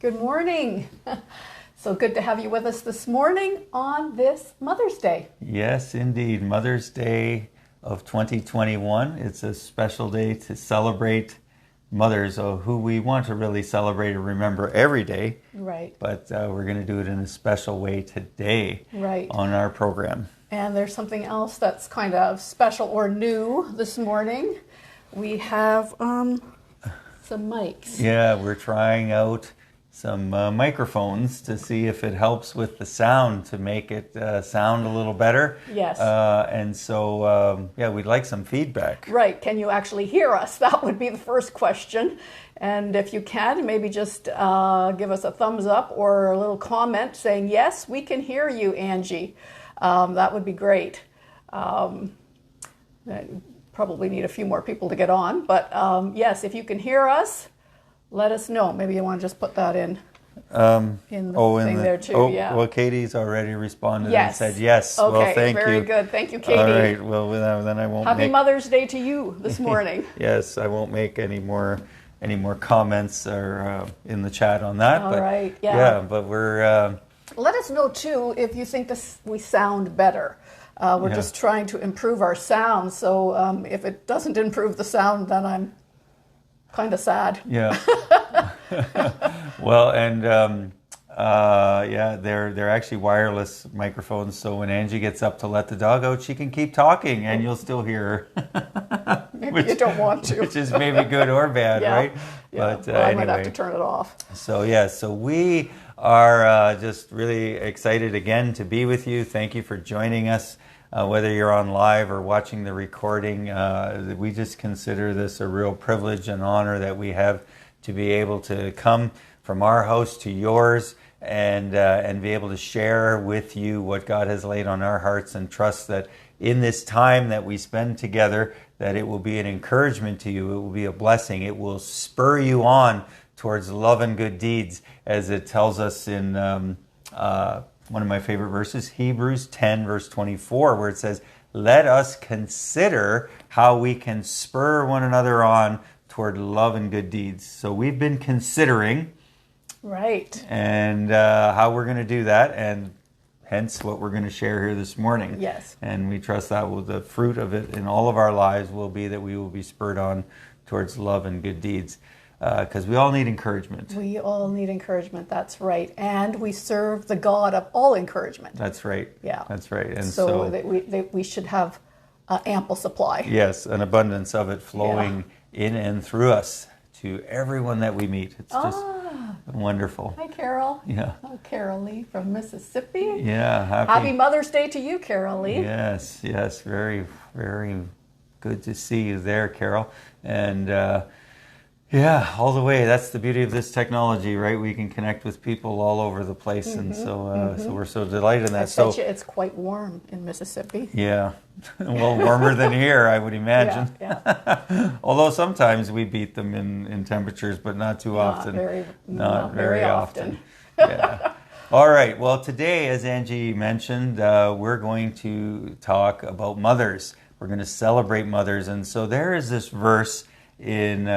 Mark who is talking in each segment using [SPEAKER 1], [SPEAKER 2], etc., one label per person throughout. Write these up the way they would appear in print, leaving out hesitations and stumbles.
[SPEAKER 1] Good morning. So good to have you with us this morning on this Mother's Day.
[SPEAKER 2] Yes, indeed. Mother's Day of 2021. It's a special day to celebrate mothers who we want to really celebrate and remember every day.
[SPEAKER 1] Right.
[SPEAKER 2] But we're going to do it in a special way today on our program.
[SPEAKER 1] And there's something else that's kind of special or new this morning. We have some mics.
[SPEAKER 2] Yeah, we're trying out some microphones to see if it helps with the sound to make it sound a little better.
[SPEAKER 1] Yes.
[SPEAKER 2] And so, we'd like some feedback.
[SPEAKER 1] Right. Can you actually hear us? That would be the first question. And if you can, maybe just give us a thumbs up or a little comment saying, yes, we can hear you, Angie. That would be great. Probably need a few more people to get on. But yes, if you can hear us, let us know. Maybe you want to just put that in the thing there too. Yeah.
[SPEAKER 2] Well, Katie's already responded and said yes.
[SPEAKER 1] Okay,
[SPEAKER 2] well, thank you.
[SPEAKER 1] Very good. Thank you, Katie.
[SPEAKER 2] All right. Well, then I won't.
[SPEAKER 1] Happy Mother's Day to you this morning.
[SPEAKER 2] Yes, I won't make any more comments or in the chat on that.
[SPEAKER 1] All right.
[SPEAKER 2] Yeah. Yeah, but we're.
[SPEAKER 1] Let us know too if you think we sound better. We're just trying to improve our sound. So if it doesn't improve the sound, then I'm kind of sad.
[SPEAKER 2] Yeah. Well, and they're actually wireless microphones. So when Angie gets up to let the dog out, she can keep talking, and you'll still hear her.
[SPEAKER 1] Maybe you don't want to.
[SPEAKER 2] Which is maybe good or bad, right?
[SPEAKER 1] Yeah. But I might have to turn it off.
[SPEAKER 2] So we are just really excited again to be with you. Thank you for joining us. Whether you're on live or watching the recording, we just consider this a real privilege and honor that we have to be able to come from our house to yours and be able to share with you what God has laid on our hearts, and trust that in this time that we spend together, that it will be an encouragement to you. It will be a blessing. It will spur you on towards love and good deeds, as it tells us in one of my favorite verses, Hebrews 10, verse 24, where it says, let us consider how we can spur one another on toward love and good deeds. So we've been considering.
[SPEAKER 1] Right.
[SPEAKER 2] And how we're going to do that, and hence what we're going to share here this morning.
[SPEAKER 1] Yes.
[SPEAKER 2] And we trust that the fruit of it in all of our lives will be that we will be spurred on towards love and good deeds. Because we all need encouragement.
[SPEAKER 1] We all need encouragement, that's right. And we serve the God of all encouragement.
[SPEAKER 2] That's right.
[SPEAKER 1] Yeah.
[SPEAKER 2] That's right. And
[SPEAKER 1] so that we should have ample supply.
[SPEAKER 2] Yes, an abundance of it flowing in and through us to everyone that we meet. It's just wonderful.
[SPEAKER 1] Hi, Carol.
[SPEAKER 2] Yeah.
[SPEAKER 1] Oh, Carol Lee from Mississippi.
[SPEAKER 2] Yeah.
[SPEAKER 1] Happy Mother's Day to you, Carol Lee.
[SPEAKER 2] Yes. Very, very good to see you there, Carol. And all the way. That's the beauty of this technology, right? We can connect with people all over the place, and so we're so delighted in that.
[SPEAKER 1] I bet you it's quite warm in Mississippi.
[SPEAKER 2] Yeah, well, warmer than here, I would imagine.
[SPEAKER 1] Yeah.
[SPEAKER 2] Although sometimes we beat them in temperatures, but not too often.
[SPEAKER 1] Not very often.
[SPEAKER 2] Yeah. All right. Well, today, as Angie mentioned, we're going to talk about mothers. We're going to celebrate mothers, and so there is this verses in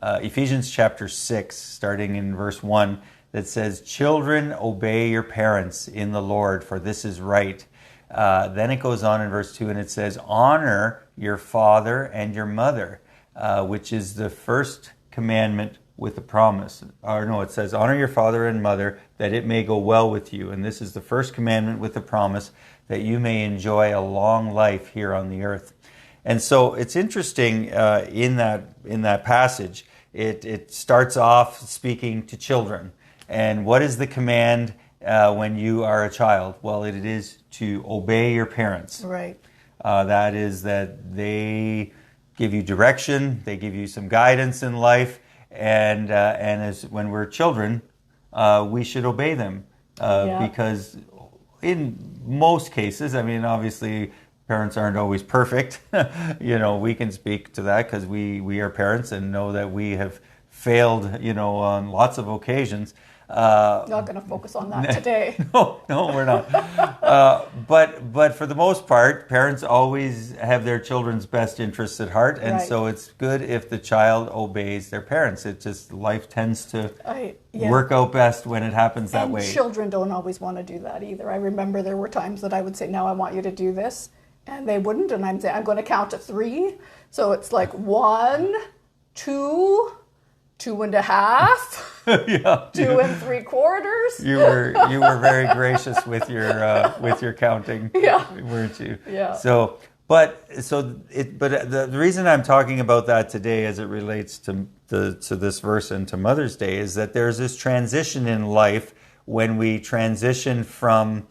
[SPEAKER 2] Ephesians chapter 6, starting in verse 1, that says, children, obey your parents in the Lord, for this is right. Then it goes on in verse 2, and it says, honor your father and your mother, which is the first commandment with a promise. Or no, it says, honor your father and mother, that it may go well with you. And this is the first commandment with a promise, that you may enjoy a long life here on the earth. And so it's interesting in that passage. It starts off speaking to children. And what is the command when you are a child? Well, it is to obey your parents.
[SPEAKER 1] Right.
[SPEAKER 2] That is that they give you direction, they give you some guidance in life, and as when we're children, we should obey them because in most cases, I mean, obviously, parents aren't always perfect. We can speak to that because we are parents and know that we have failed, on lots of occasions.
[SPEAKER 1] Not going to focus on that today.
[SPEAKER 2] No, we're not. But for the most part, parents always have their children's best interests at heart, and so it's good if the child obeys their parents. It just life tends to work out best when it happens that way.
[SPEAKER 1] Children don't always want to do that either. I remember there were times that I would say, "Now I want you to do this," and they wouldn't, and I'm saying, "I'm going to count to 3." So it's like 1, 2, 2.5, 2 3/4.
[SPEAKER 2] You were very gracious with your counting, weren't you?
[SPEAKER 1] Yeah.
[SPEAKER 2] But the reason I'm talking about that today, as it relates to this verse and to Mother's Day, is that there's this transition in life when we transition from.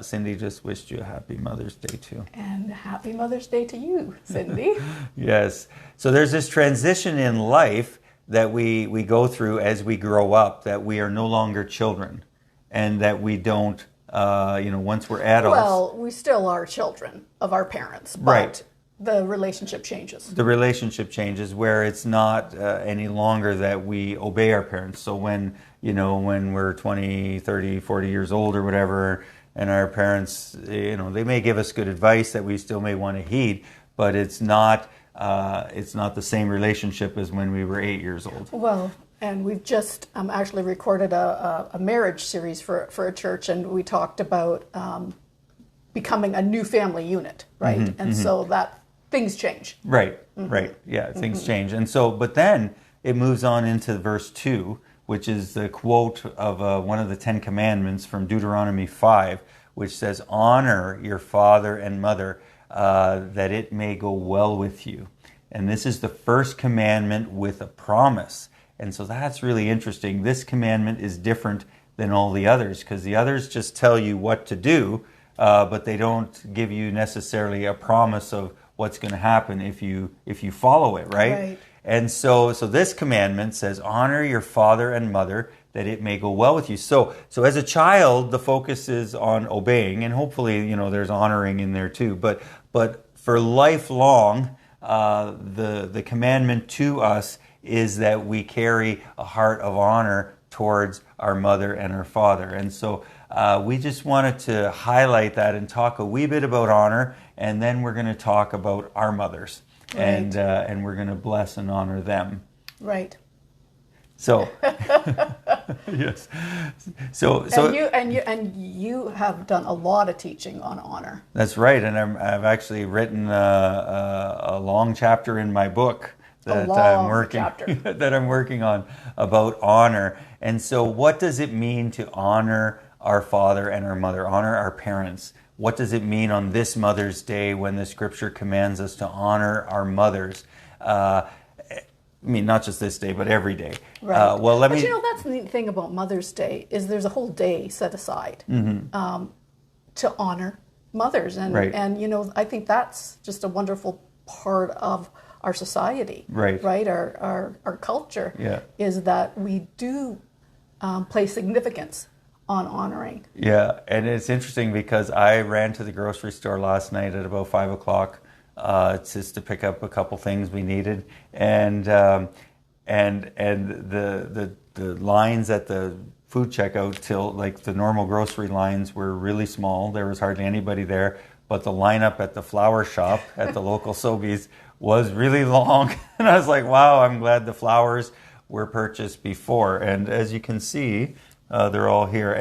[SPEAKER 2] Cindy just wished you a happy Mother's Day too.
[SPEAKER 1] And happy Mother's Day to you, Cindy.
[SPEAKER 2] Yes. So there's this transition in life that we go through as we grow up, that we are no longer children, and that we don't, once we're adults.
[SPEAKER 1] Well, we still are children of our parents, but the relationship changes.
[SPEAKER 2] The relationship changes where it's not any longer that we obey our parents. So when we're 20, 30, 40 years old or whatever, and our parents, they may give us good advice that we still may want to heed, but it's not the same relationship as when we were 8 years old.
[SPEAKER 1] Well, and we've just actually recorded a marriage series for a church, and we talked about becoming a new family unit, right?
[SPEAKER 2] Mm-hmm,
[SPEAKER 1] and so that things change.
[SPEAKER 2] Right, right. Yeah, things change. And so, but then it moves on into verse 2, which is the quote of one of the 10 Commandments from Deuteronomy 5, which says, "Honor your father and mother, that it may go well with you." And this is the first commandment with a promise. And so that's really interesting. This commandment is different than all the others, because the others just tell you what to do, but they don't give you necessarily a promise of what's going to happen if you follow it, right? And so this commandment says, "Honor your father and mother, that it may go well with you." So as a child, the focus is on obeying, and hopefully, there's honoring in there too. But for lifelong, the commandment to us is that we carry a heart of honor towards our mother and our father. And so we just wanted to highlight that and talk a wee bit about honor, and then we're going to talk about our mothers. Right. And we're going to bless and honor them.
[SPEAKER 1] Right.
[SPEAKER 2] So, yes. So
[SPEAKER 1] you have done a lot of teaching on honor.
[SPEAKER 2] That's right, and I've actually written a long chapter in my book that I'm working on about honor. And so, what does it mean to honor our father and our mother, honor our parents? What does it mean on this Mother's Day when the Scripture commands us to honor our mothers? Not just this day, but every day.
[SPEAKER 1] Right. That's the neat thing about Mother's Day is there's a whole day set aside to honor mothers, and I think that's just a wonderful part of our society, right? Our culture is that we do place significance on honoring.
[SPEAKER 2] Yeah, and it's interesting because I ran to the grocery store last night at about 5 o'clock just to pick up a couple things we needed, and the lines at the food checkout till like the normal grocery lines were really small. There was hardly anybody there, but the lineup at the flower shop at the local Sobeys was really long, and I was like, wow, I'm glad the flowers were purchased before. And as you can see, they're all here,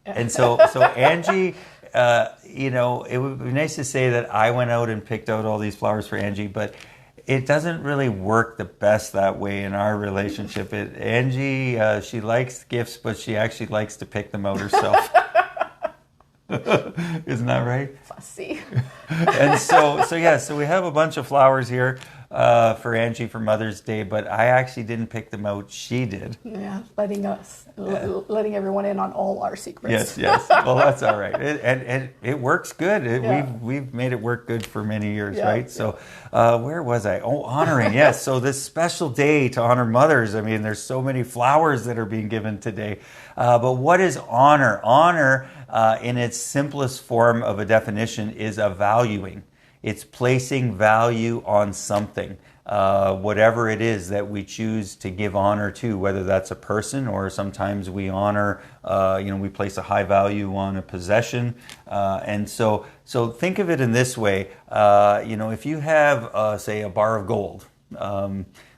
[SPEAKER 2] and so Angie, it would be nice to say that I went out and picked out all these flowers for Angie, but it doesn't really work the best that way in our relationship. Angie, she likes gifts, but she actually likes to pick them out herself. Isn't that right?
[SPEAKER 1] Fussy.
[SPEAKER 2] And so we have a bunch of flowers here for Angie for Mother's Day, but I actually didn't pick them out. She did.
[SPEAKER 1] Yeah, letting everyone in on all our secrets.
[SPEAKER 2] Yes. Well, that's all right. It works good. We've made it work good for many years, right? So where was I? Oh, honoring. Yes. So this special day to honor mothers. I mean, there's so many flowers that are being given today. But what is honor? Honor, in its simplest form of a definition, is a valuing. It's placing value on something, whatever it is that we choose to give honor to, whether that's a person or sometimes we honor, we place a high value on a possession. And so think of it in this way. If you have, say, a bar of gold,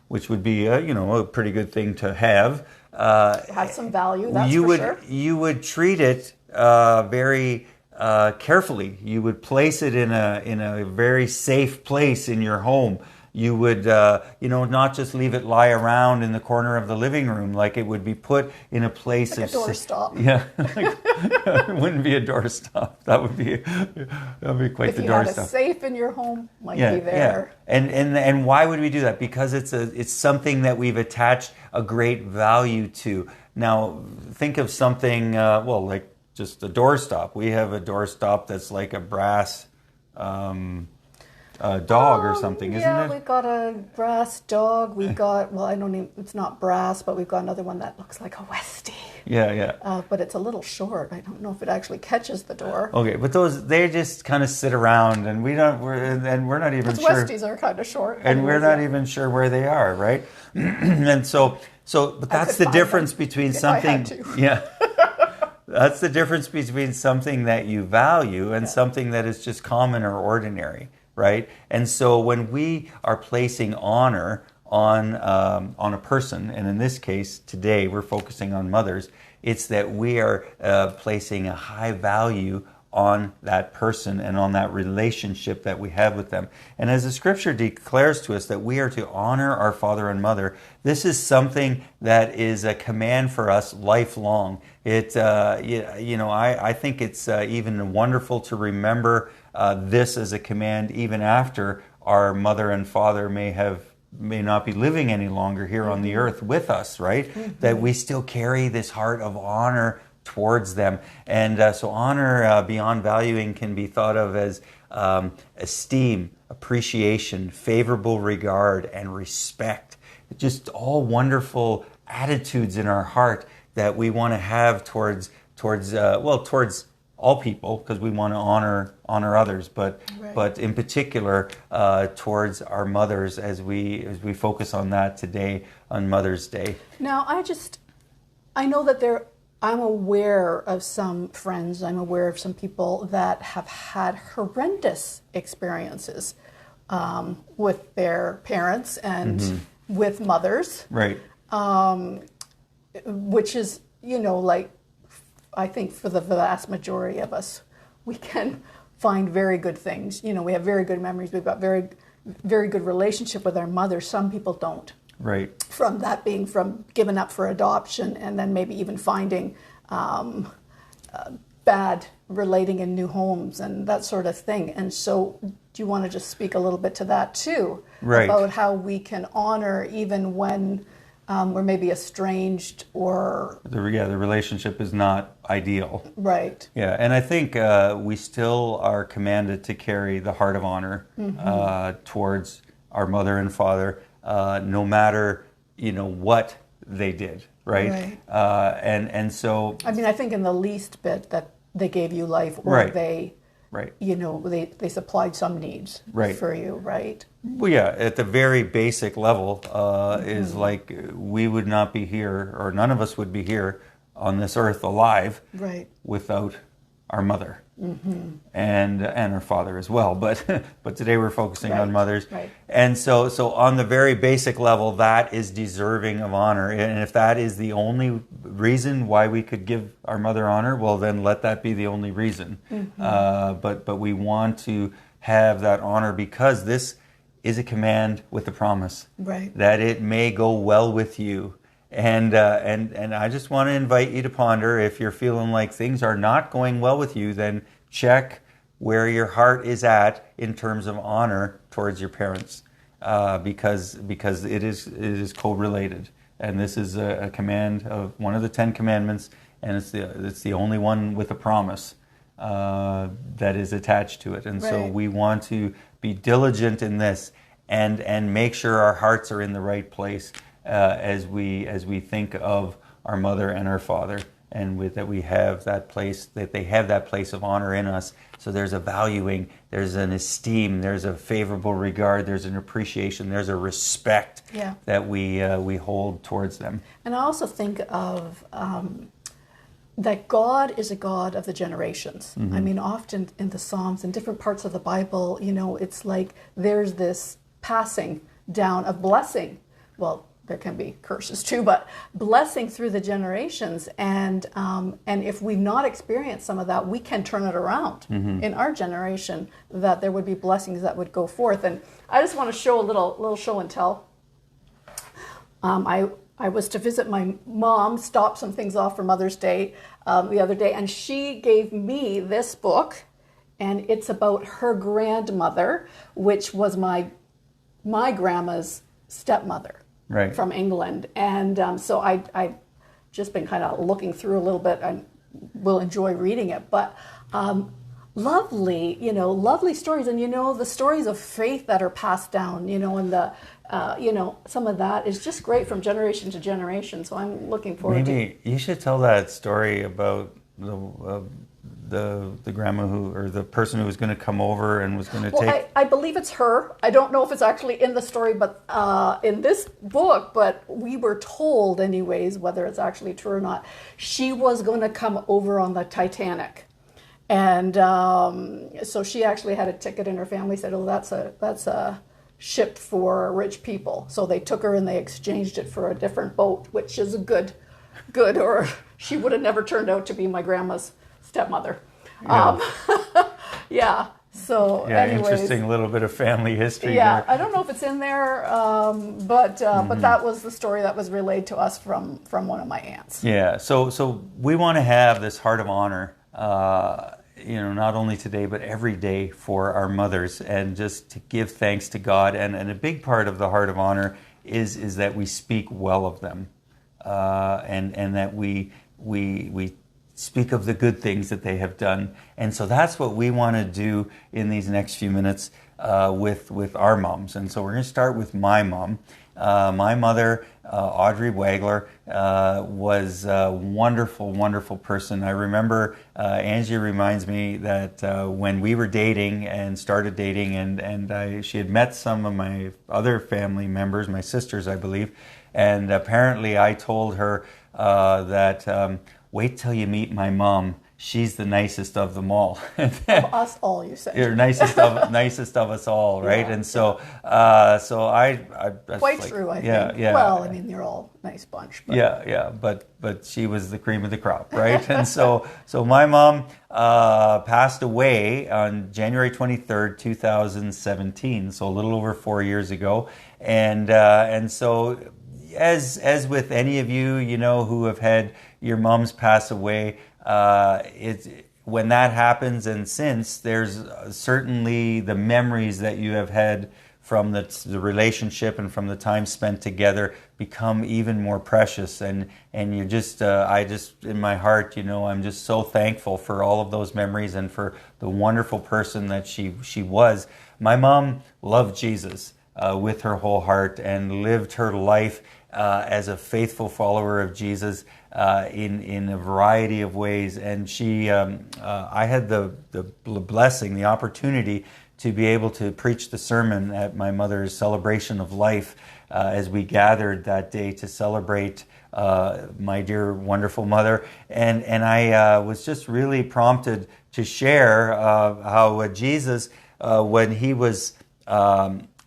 [SPEAKER 2] which would be, a pretty good thing to have.
[SPEAKER 1] Have some value, that's for sure.
[SPEAKER 2] You would treat it very carefully. You would place it in a very safe place in your home. You would, not just leave it lie around in the corner of the living room. Like it would be put in a place
[SPEAKER 1] like
[SPEAKER 2] of
[SPEAKER 1] a doorstop.
[SPEAKER 2] Yeah, it wouldn't be a doorstop. That would be quite the doorstop. If you had a
[SPEAKER 1] safe in your home, might be there.
[SPEAKER 2] Yeah. And why would we do that? Because it's something that we've attached a great value to. Now, think of something like just a doorstop. We have a doorstop that's like a brass dog or something, isn't it?
[SPEAKER 1] Yeah, we've got a brass dog. We've got, it's not brass, but we've got another one that looks like a Westie.
[SPEAKER 2] Yeah.
[SPEAKER 1] But it's a little short. I don't know if it actually catches the door.
[SPEAKER 2] Okay, but they just kind of sit around, and we're not even sure.
[SPEAKER 1] Westies are kind of short.
[SPEAKER 2] And we're not even sure where they are, right? And but that's the difference between something. Yeah. That's the difference between something that you value and something that is just common or ordinary, right? And so when we are placing honor on a person, and in this case today we're focusing on mothers, it's that we are placing a high value on that person and on that relationship that we have with them. And as the scripture declares to us that we are to honor our father and mother, this is something that is a command for us lifelong. I think it's even wonderful to remember this as a command even after our mother and father may not be living any longer here on the earth with us, right? Mm-hmm. That we still carry this heart of honor towards them. And so honor beyond valuing can be thought of as esteem, appreciation, favorable regard, and respect. Just all wonderful attitudes in our heart that we want to have towards all people, because we want to honor others, but in particular towards our mothers as we focus on that today on Mother's Day.
[SPEAKER 1] Now, I know that I'm aware of some friends, I'm aware of some people that have had horrendous experiences with their parents and with mothers.
[SPEAKER 2] Right.
[SPEAKER 1] Which is, I think for the vast majority of us, we can find very good things. We have very good memories. We've got very, very good relationship with our mother. Some people don't.
[SPEAKER 2] Right.
[SPEAKER 1] From that being from giving up for adoption and then maybe even finding bad relating in new homes and that sort of thing. And so do you want to just speak a little bit to that too?
[SPEAKER 2] Right.
[SPEAKER 1] About how we can honor even when we're maybe estranged or...
[SPEAKER 2] The relationship is not ideal.
[SPEAKER 1] Right.
[SPEAKER 2] Yeah, and I think we still are commanded to carry the heart of honor towards our mother and father, no matter what they did, right? And so
[SPEAKER 1] I think in the least bit that they gave you life, or they supplied some needs for you, right?
[SPEAKER 2] Well, yeah, at the very basic level is like we would not be here, or none of us would be here on this earth alive without our mother and our father as well. But today we're focusing on mothers. Right. And so on the very basic level, that is deserving of honor. And if that is the only reason why we could give our mother honor, well, then let that be the only reason. But we want to have that honor because this is a command with a promise that it may go well with you. And I just want to invite you to ponder, if you're feeling like things are not going well with you, then check where your heart is at in terms of honor towards your parents, because it is correlated. And this is a command of one of the 10 commandments, and it's the only one with a promise that is attached to it. And so we want to be diligent in this and make sure our hearts are in the right place as we think of our mother and our father. and with that we have that place, that they have that place of honor in us. So there's a valuing, there's an esteem, there's a favorable regard, there's an appreciation, there's a respect that we hold towards them.
[SPEAKER 1] And I also think of that God is a God of the generations. I mean, often in the Psalms and different parts of the Bible, it's like there's this passing down of blessing. Well, there can be curses too, but blessing through the generations. And if we've not experienced some of that, we can turn it around in our generation, that there would be blessings that would go forth. And I just want to show a little show and tell. I was to visit my mom, stop some things off for Mother's Day the other day, and she gave me this book, and it's about her grandmother, which was my grandma's stepmother. Right. From England. And so I just been kind of looking through a little bit. I will enjoy reading it. But lovely stories. And, the stories of faith that are passed down, and the, some of that is just great from generation to generation. So I'm looking forward to...
[SPEAKER 2] Maybe you should tell that story about the grandma or the person who was going to come over and was going to take...
[SPEAKER 1] I believe it's her. I don't know if it's actually in the story, but in this book, but we were told anyways, whether it's actually true or not, she was going to come over on the Titanic. And so she actually had a ticket, and her family said, oh, that's a ship for rich people. So they took her and they exchanged it for a different boat, which is a good, or she would have never turned out to be my grandma's stepmother. So anyways,
[SPEAKER 2] interesting little bit of family history.
[SPEAKER 1] There. I don't know if it's in there, but that was the story that was relayed to us from one of my aunts.
[SPEAKER 2] Yeah. So we want to have this heart of honor, not only today but every day for our mothers, and just to give thanks to God. And a big part of the heart of honor is that we speak well of them, and that we speak of the good things that they have done. And so that's what we want to do in these next few minutes with our moms. And so we're going to start with my mom. My mother, Audrey Wagler, was a wonderful, wonderful person. I remember Angie reminds me that when we were dating and started dating, and she had met some of my other family members, my sisters, I believe, and apparently I told her that wait till you meet my mom. She's the nicest of them all.
[SPEAKER 1] Of us all, you said.
[SPEAKER 2] You're nicest of us all, right? Yeah. And so, I
[SPEAKER 1] quite like, true. I think. Yeah. Well, I mean, you're all a nice bunch. But.
[SPEAKER 2] Yeah. But she was the cream of the crop, right? And so my mom passed away on January 23rd, 2017. So a little over 4 years ago, and so. As with any of you, who have had your moms pass away, when that happens, and since, there's certainly the memories that you have had from the relationship and from the time spent together become even more precious. And you just, I just, in my heart, I'm just so thankful for all of those memories and for the wonderful person that she was. My mom loved Jesus with her whole heart and lived her life as a faithful follower of Jesus in a variety of ways. And I had the blessing, the opportunity to be able to preach the sermon at my mother's celebration of life as we gathered that day to celebrate my dear, wonderful mother. And I was just really prompted to share how Jesus, when he was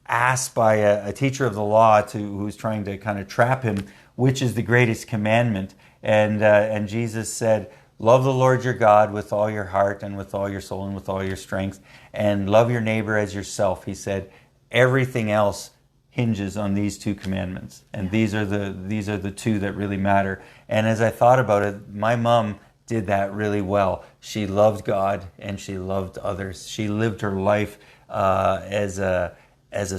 [SPEAKER 2] asked by a teacher of the law who's trying to kind of trap him, which is the greatest commandment, and Jesus said, love the Lord your God with all your heart and with all your soul and with all your strength, and love your neighbor as yourself. He said, everything else hinges on these two commandments, and these are the two that really matter. And as I thought about it, my mom did that really well. She loved God and she loved others. She lived her life as a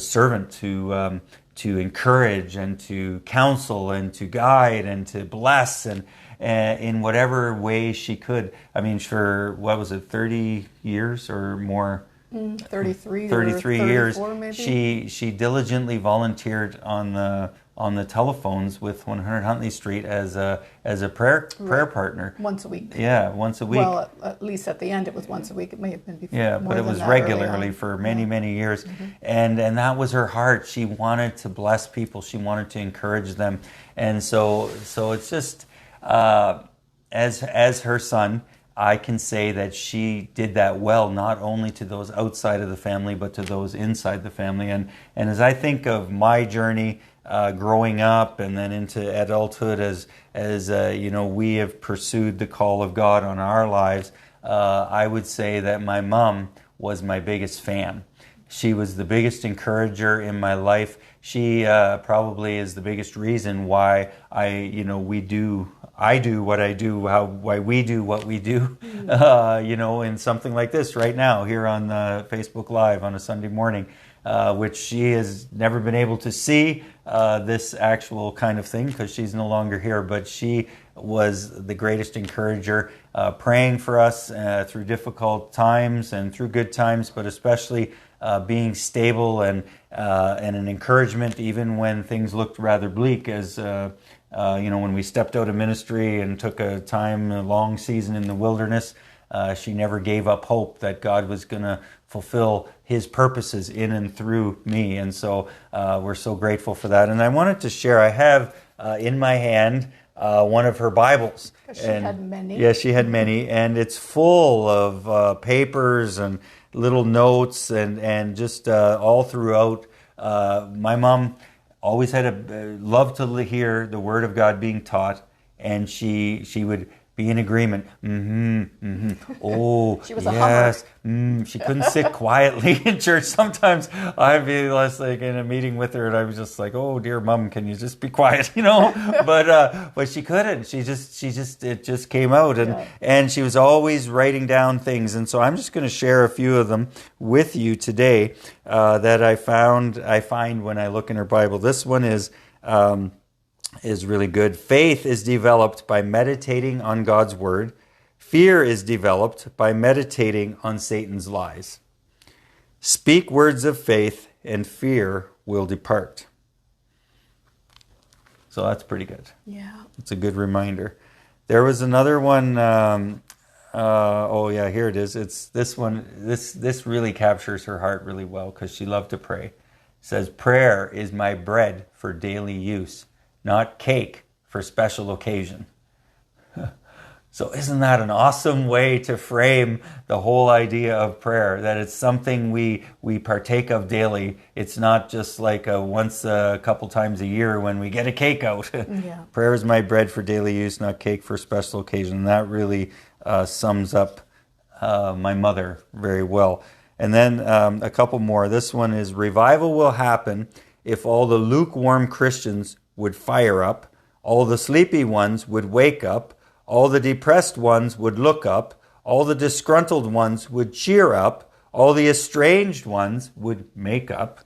[SPEAKER 2] servant to encourage and to counsel and to guide and to bless and in whatever way she could. I mean, for, what was it, 30 years or more?
[SPEAKER 1] 33
[SPEAKER 2] years.
[SPEAKER 1] Maybe?
[SPEAKER 2] She diligently volunteered on the on the telephones with 100 Huntley Street as a prayer partner.
[SPEAKER 1] Once a week.
[SPEAKER 2] Yeah, once a week.
[SPEAKER 1] Well, at least at the end it was once a week. It may have been before.
[SPEAKER 2] Yeah, but it was regularly for many years. Mm-hmm. And that was her heart. She wanted to bless people. She wanted to encourage them. And so it's just, as her son, I can say that she did that well, not only to those outside of the family, but to those inside the family. And as I think of my journey growing up and then into adulthood, as we have pursued the call of God on our lives, I would say that my mom was my biggest fan. She was the biggest encourager in my life. She probably is the biggest reason why I do what I do, why we do what we do, in something like this right now here on Facebook Live on a Sunday morning, which she has never been able to see this actual kind of thing because she's no longer here, but she was the greatest encourager, praying for us through difficult times and through good times, but especially being stable and an encouragement even when things looked rather bleak, as when we stepped out of ministry and took a long season in the wilderness, she never gave up hope that God was going to fulfill His purposes in and through me. And so we're so grateful for that. And I wanted to share, I have in my hand one of her Bibles.
[SPEAKER 1] She had many.
[SPEAKER 2] Yeah, she had many. And it's full of papers and little notes and just all throughout. My mom always had love to hear the Word of God being taught, and she would be in agreement. Oh,
[SPEAKER 1] she was a
[SPEAKER 2] yes. She couldn't sit quietly in church. Sometimes I'd be like in a meeting with her, and I was just like, "Oh, dear Mom, can you just be quiet?" But she couldn't. It just came out, and she was always writing down things. And so I'm just going to share a few of them with you today that I find when I look in her Bible. This one is really good. Faith is developed by meditating on God's Word. Fear is developed by meditating on Satan's lies. Speak words of faith and fear will depart. So that's pretty good.
[SPEAKER 1] Yeah.
[SPEAKER 2] It's a good reminder. There was another one. Here it is. It's this one. This really captures her heart really well because she loved to pray. It says, "Prayer is my bread for daily use, not cake for special occasion." So isn't that an awesome way to frame the whole idea of prayer, that it's something we partake of daily. It's not just like once a couple times a year when we get a cake out. Yeah. Prayer is my bread for daily use, not cake for special occasion. And that really sums up my mother very well. And then a couple more. This one is, revival will happen if all the lukewarm Christians would fire up, all the sleepy ones would wake up, all the depressed ones would look up, all the disgruntled ones would cheer up, all the estranged ones would make up,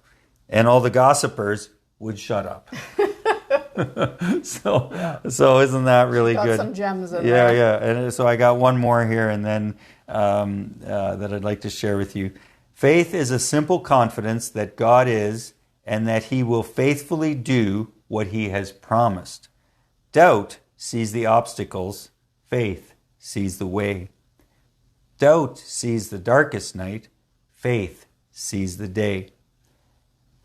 [SPEAKER 2] and all the gossipers would shut up. So isn't that really good?
[SPEAKER 1] Got some gems in there.
[SPEAKER 2] Yeah. And so I got one more here, and then that I'd like to share with you. Faith is a simple confidence that God is and that He will faithfully do what He has promised. Doubt sees the obstacles, faith sees the way. Doubt sees the darkest night, faith sees the day.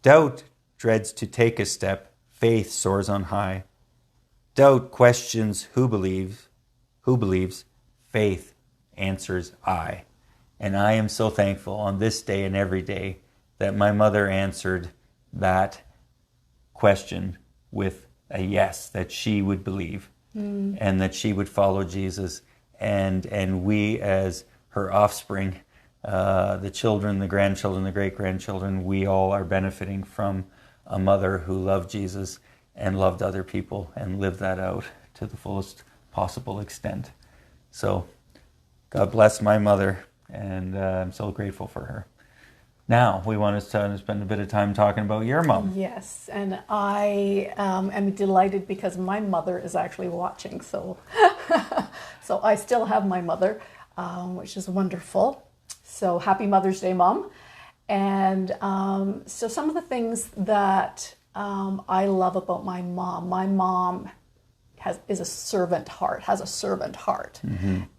[SPEAKER 2] Doubt dreads to take a step, faith soars on high. Doubt questions who believes, faith answers I. And I am so thankful on this day and every day that my mother answered that question with a yes, that she would believe. And that she would follow Jesus, and we as her offspring, the children, the grandchildren, the great-grandchildren, we all are benefiting from a mother who loved Jesus and loved other people and lived that out to the fullest possible extent. So God bless my mother, and I'm so grateful for her. Now, we want to spend a bit of time talking about your mom.
[SPEAKER 1] Yes, and I am delighted because my mother is actually watching. So I still have my mother, which is wonderful. So happy Mother's Day, Mom. And so some of the things that I love about my mom. My mom has a servant heart,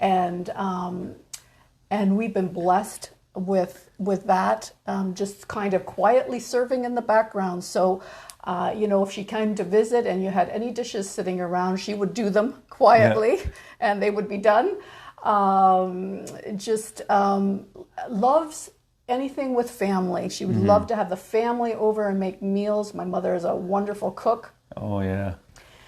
[SPEAKER 1] and we've been blessed with that, just kind of quietly serving in the background. So, if she came to visit and you had any dishes sitting around, she would do them quietly, and they would be done. Loves anything with family. She would love to have the family over and make meals. My mother is a wonderful cook.
[SPEAKER 2] Oh, yeah.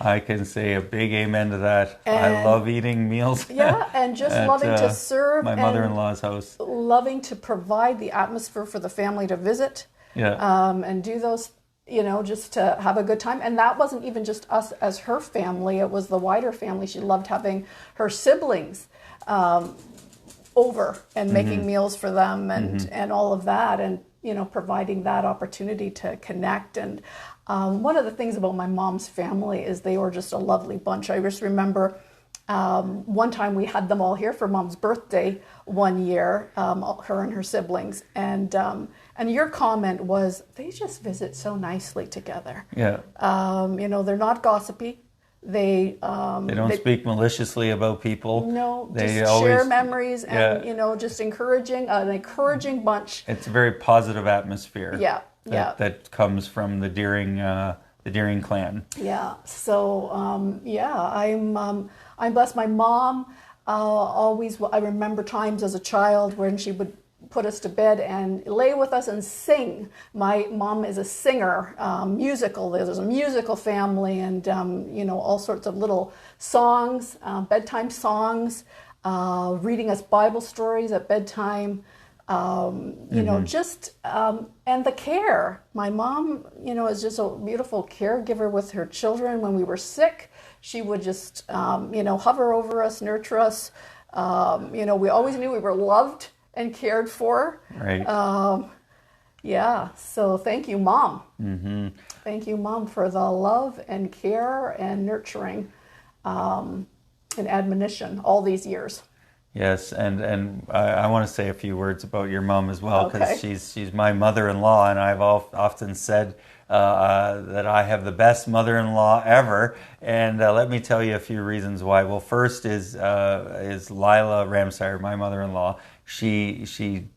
[SPEAKER 2] I can say a big amen to that. I love eating meals.
[SPEAKER 1] Yeah, and just loving to serve.
[SPEAKER 2] My mother-in-law's house.
[SPEAKER 1] Loving to provide the atmosphere for the family to visit.
[SPEAKER 2] Yeah.
[SPEAKER 1] And do those, just to have a good time. And that wasn't even just us as her family. It was the wider family. She loved having her siblings over and making meals for them and all of that. And, providing that opportunity to connect. And one of the things about my mom's family is they were just a lovely bunch. I just remember one time we had them all here for Mom's birthday one year, her and her siblings. And your comment was, they just visit so nicely together.
[SPEAKER 2] Yeah.
[SPEAKER 1] They're not gossipy. They
[SPEAKER 2] don't speak maliciously about people.
[SPEAKER 1] No,
[SPEAKER 2] they
[SPEAKER 1] just
[SPEAKER 2] always
[SPEAKER 1] share memories and just an encouraging bunch.
[SPEAKER 2] It's a very positive atmosphere.
[SPEAKER 1] Yeah,
[SPEAKER 2] that comes from the Deering clan.
[SPEAKER 1] Yeah. So I'm blessed. My mom always. I remember times as a child when she would put us to bed and lay with us and sing. My mom is a singer, musical. There's a musical family, and all sorts of little songs, bedtime songs, reading us Bible stories at bedtime. And the care. My mom, is just a beautiful caregiver with her children. When we were sick, she would just, hover over us, nurture us. We always knew we were loved and cared for.
[SPEAKER 2] Right.
[SPEAKER 1] So thank you, Mom.
[SPEAKER 2] Mm-hmm.
[SPEAKER 1] Thank you, Mom, for the love and care and nurturing and admonition all these years.
[SPEAKER 2] Yes, and I want to say a few words about your mom as well, because
[SPEAKER 1] Okay.
[SPEAKER 2] she's my mother-in-law, and I've often said that I have the best mother-in-law ever. And let me tell you a few reasons why. Well, first is Lila Ramsire, my mother-in-law. She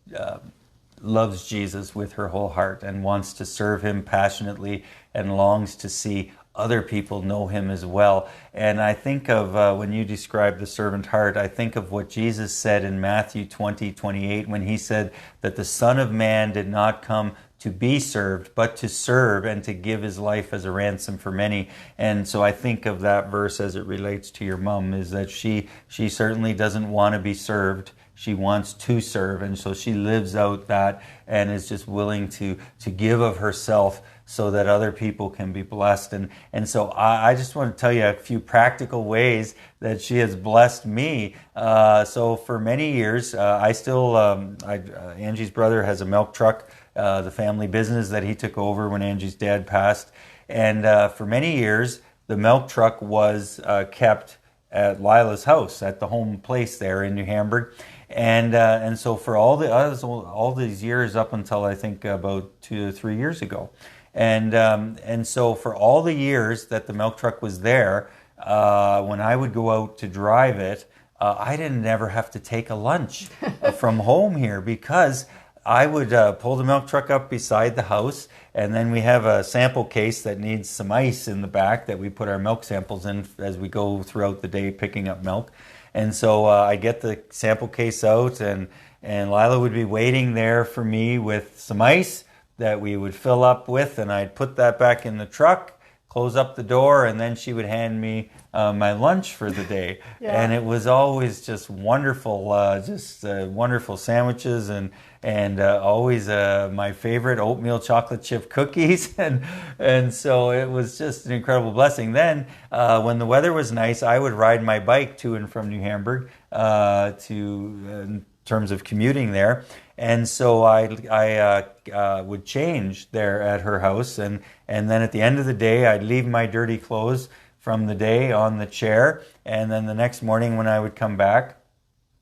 [SPEAKER 2] loves Jesus with her whole heart and wants to serve him passionately and longs to see other people know him as well. And I think of, when you describe the servant heart, I think of what Jesus said in Matthew 20:28, when he said that the Son of Man did not come to be served, but to serve and to give his life as a ransom for many. And so I think of that verse as it relates to your mom, is that she certainly doesn't want to be served. She wants to serve, and so she lives out that and is just willing to give of herself so that other people can be blessed. And so I just want to tell you a few practical ways that she has blessed me. So for many years, I still, Angie's brother has a milk truck, the family business that he took over when Angie's dad passed. And for many years, the milk truck was kept at Lila's house, at the home place there in New Hamburg. And so for all these years, up until I think about 2 or 3 years ago, and so for all the years that the milk truck was there, when I would go out to drive it, I didn't ever have to take a lunch from home here, because I would pull the milk truck up beside the house, and then we have a sample case that needs some ice in the back that we put our milk samples in as we go throughout the day picking up milk. And so I get the sample case out, and Lila would be waiting there for me with some ice that we would fill up with, and I'd put that back in the truck, close up the door, and then she would hand me my lunch for the day.
[SPEAKER 1] Yeah.
[SPEAKER 2] And it was always just wonderful, wonderful sandwiches, and always my favorite oatmeal chocolate chip cookies. And so it was just an incredible blessing. Then when the weather was nice, I would ride my bike to and from New Hamburg in terms of commuting there. And so I would change there at her house, and then at the end of the day, I'd leave my dirty clothes from the day on the chair, and then the next morning when I would come back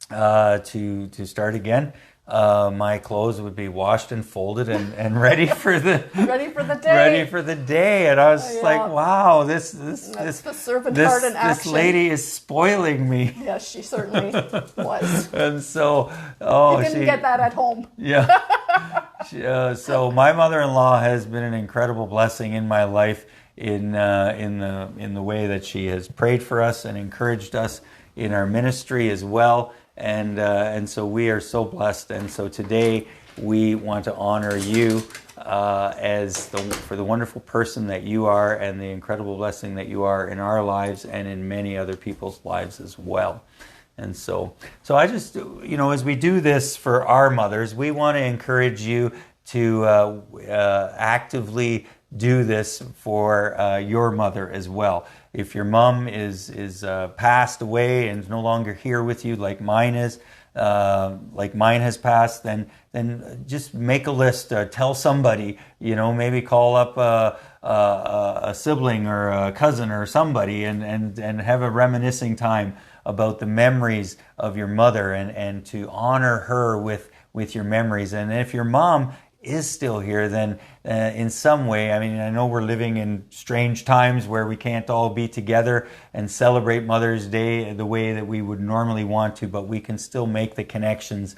[SPEAKER 2] to start again, my clothes would be washed and folded and ready for the
[SPEAKER 1] Ready for the day.
[SPEAKER 2] ready for the day. And I was like, wow,
[SPEAKER 1] That's the servant heart in
[SPEAKER 2] this
[SPEAKER 1] action.
[SPEAKER 2] lady is spoiling me.
[SPEAKER 1] Yes, she certainly was.
[SPEAKER 2] And so,
[SPEAKER 1] You didn't get that at home.
[SPEAKER 2] yeah. So my mother-in-law has been an incredible blessing in my life in the way that she has prayed for us and encouraged us in our ministry as well. And so we are so blessed. And so today we want to honor you for the wonderful person that you are and the incredible blessing that you are in our lives and in many other people's lives as well. And so I just, as we do this for our mothers, we want to encourage you to actively do this for your mother as well. If your mom is passed away and is no longer here with you, like mine is, like mine has passed, then just make a list. Tell somebody, maybe call up a sibling or a cousin or somebody, and have a reminiscing time about the memories of your mother, and to honor her with your memories. And if your mom is still here, then in some way, I know we're living in strange times where we can't all be together and celebrate Mother's Day the way that we would normally want to, but we can still make the connections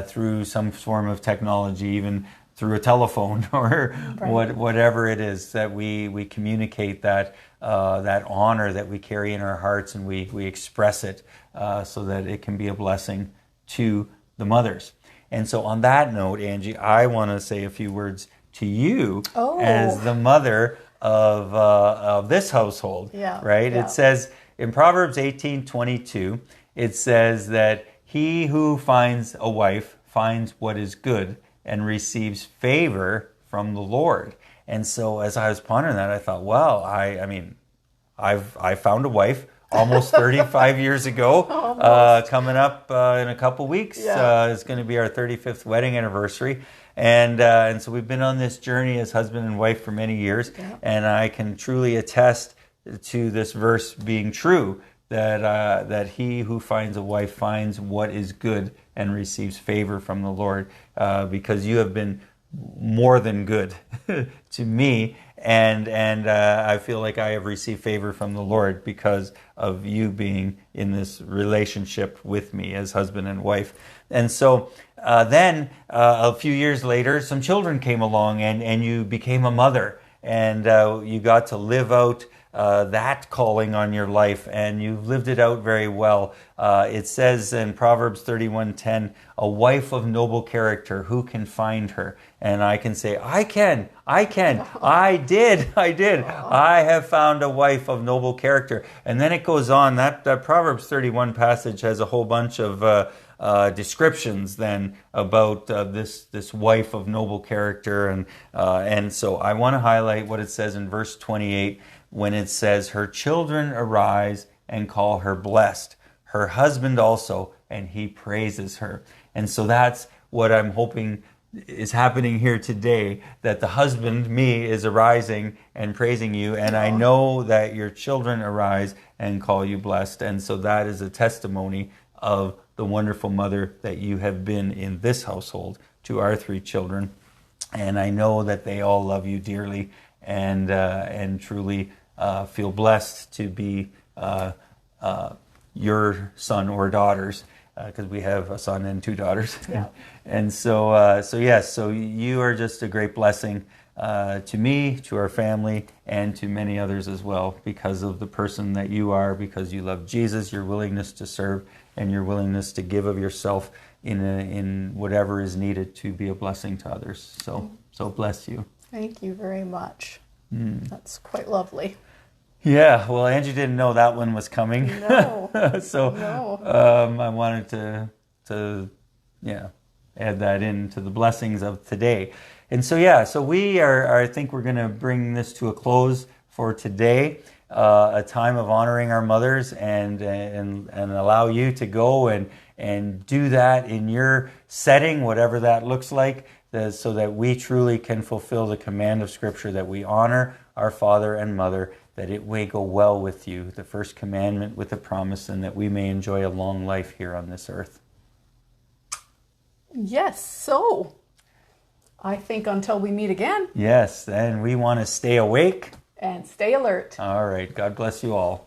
[SPEAKER 2] through some form of technology, even through a telephone or whatever it is, that we communicate that honor that we carry in our hearts, and we express it so that it can be a blessing to the mothers. And so on that note, Angie, I want to say a few words to you as the mother of this household, right? Yeah. It says in Proverbs 18:22, it says that he who finds a wife finds what is good and receives favor from the Lord. And so as I was pondering that, I thought, well, I found a wife almost 35 years ago, coming up in a couple weeks. It's going to be our 35th wedding anniversary. And so we've been on this journey as husband and wife for many years. Yeah. And I can truly attest to this verse being true, that he who finds a wife finds what is good and receives favor from the Lord, because you have been more than good to me. And I feel like I have received favor from the Lord because of you being in this relationship with me as husband and wife. And so then a few years later, some children came along, and you became a mother, and you got to live out that calling on your life, and you've lived it out very well. It says in Proverbs 31:10, a wife of noble character, who can find her? And I can say, I can. I did. I have found a wife of noble character. And then it goes on, that Proverbs 31 passage has a whole bunch of descriptions then about this wife of noble character. And so I want to highlight what it says in verse 28, when it says, her children arise and call her blessed, her husband also, and he praises her. And so that's what I'm hoping is happening here today, that the husband, me, is arising and praising you, and I know that your children arise and call you blessed. And so that is a testimony of the wonderful mother that you have been in this household to our 3 children. And I know that they all love you dearly and truly feel blessed to be your son or daughters, because we have a son and 2 daughters. Yeah. And so you are just a great blessing to me, to our family, and to many others as well, because of the person that you are, because you love Jesus, your willingness to serve, and your willingness to give of yourself in whatever is needed to be a blessing to others. So bless you.
[SPEAKER 1] Thank you very much. That's quite lovely.
[SPEAKER 2] Yeah, well, Angie didn't know that one was coming.
[SPEAKER 1] No.
[SPEAKER 2] I wanted to add that into the blessings of today. And so we are, I think we're going to bring this to a close for today, a time of honoring our mothers, and allow you to go and do that in your setting, whatever that looks like, so that we truly can fulfill the command of Scripture, that we honor our father and mother, that it may go well with you, the first commandment with the promise, and that we may enjoy a long life here on this earth.
[SPEAKER 1] Yes, so I think until we meet again.
[SPEAKER 2] Yes, and we want to stay awake
[SPEAKER 1] And stay alert.
[SPEAKER 2] All right. God bless you all.